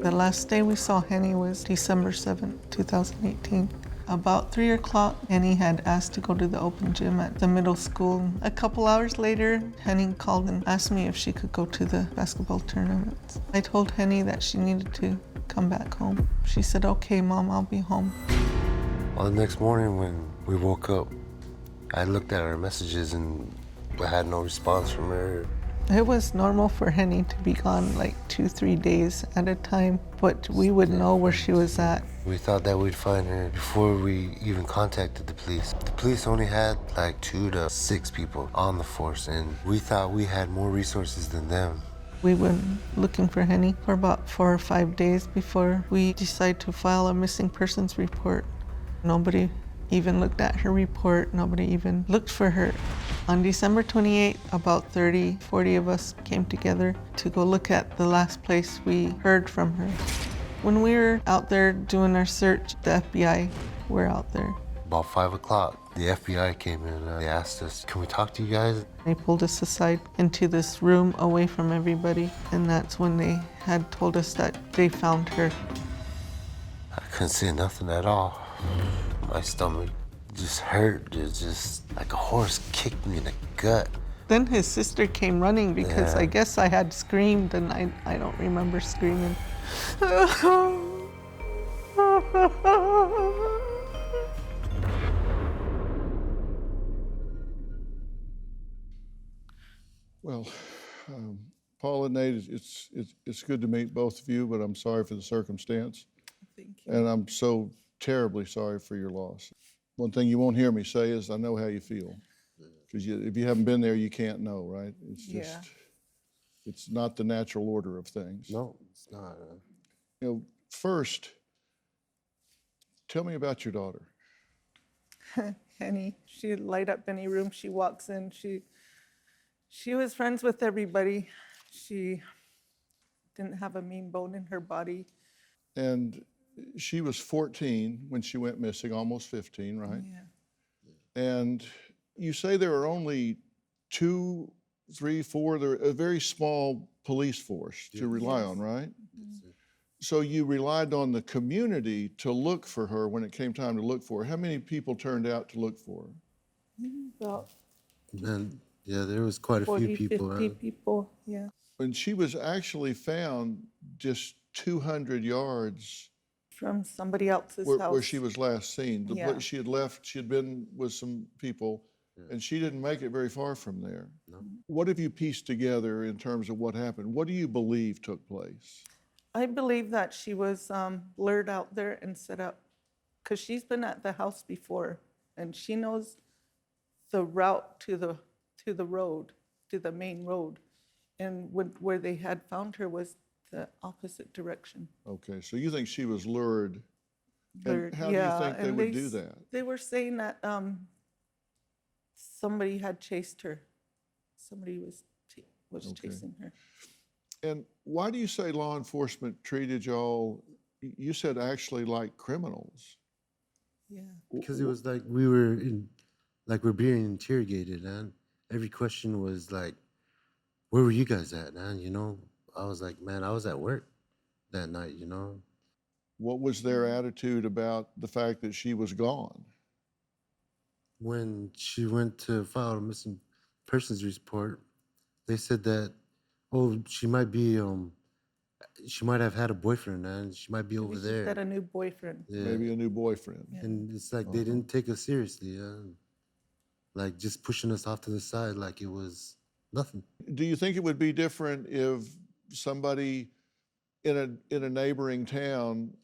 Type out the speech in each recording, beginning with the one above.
The last day we saw Henny was December 7th, 2018. About 3 o'clock, Henny had asked to go to the open gym at the middle school. A couple hours later, Henny called and asked me if she could go to the basketball tournaments. I told Henny that she needed to come back home. She said, "Okay, Mom, I'll be home." Well, the next morning when we woke up, I looked at our messages and I had no response from her. It was normal for Henny to be gone like 2-3 days at a time, but we would know where she was at. We thought that we'd find her before we even contacted the police. The police only had like 2 to 6 people on the force, and we thought we had more resources than them. We went looking for Henny for about 4 or 5 days before we decided to file a missing persons report. Nobody even looked at her report. Nobody even looked for her. On December 28th, about 30-40 of us came together to go look at the last place we heard from her. When we were out there doing our search, the FBI were out there. About 5 o'clock, the FBI came in and they asked us, "Can we talk to you guys?" They pulled us aside into this room away from everybody, and that's when they had told us that they found her. I couldn't say nothing at all. My stomach just hurt. It just like a horse kicked me in the gut. Then his sister came running because Yeah. I guess I had screamed, and I don't remember screaming. Well, Paula, Nate, it's good to meet both of you, but I'm sorry for the circumstance. Thank you. And I'm so terribly sorry for your loss. One thing you won't hear me say is I know how you feel. Because if you haven't been there, you can't know, right? It's just, Yeah. it's not the natural order of things. No, it's not. You know, first, tell me about your daughter. Henny, she'd light up any room she walks in. She was friends with everybody. She didn't have a mean bone in her body. And she was 14 when she went missing, almost 15, right? Yeah. And you say there are only 2, 3, 4, they're a very small police force to rely on, right? So you relied on the community to look for her when it came time to look for her. How many people turned out to look for her? About And yeah, there was quite a 40, few people. 50 people, yeah. When she was actually found just 200 yards From somebody else's house. where she was last seen. Yeah. Place she had left, she had been with some people, and she didn't make it very far from there. No. What have you pieced together in terms of what happened? What do you believe took place? I believe that she was lured out there and set up, because she's been at the house before, and she knows the route to the road, to the main road. And where they had found her was the opposite direction. Okay, so you think she was lured. Lured, And how do yeah, you think they and would do that? They were saying that somebody had chased her. Somebody was Okay. chasing her. And why do you say law enforcement treated y'all, you said actually like criminals? Yeah. Because it was like we're being interrogated, and every question was like, "Where were you guys at, man?" You know, I was like, "Man, I was at work that night," you know. What was their attitude about the fact that she was gone? When she went to file a missing persons report, they said that, oh, she might have had a boyfriend, and she might be over She's there. got a new boyfriend. Yeah. Maybe a new boyfriend. And it's like they didn't take us seriously, like just pushing us off to the side like it was nothing. Do you think it would be different if somebody in a neighboring town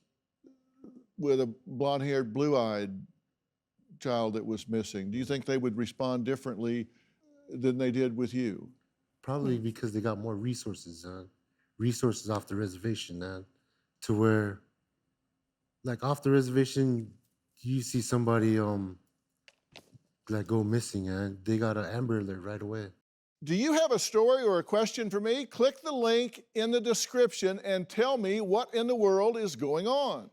with a blonde-haired, blue-eyed child that was missing, do you think they would respond differently than they did with you? Probably because they got more resources off the reservation, to where, like, off the reservation, you see somebody like go missing, and they got an Amber Alert right away. Do you have a story or a question for me? Click the link in the description and tell me what in the world is going on.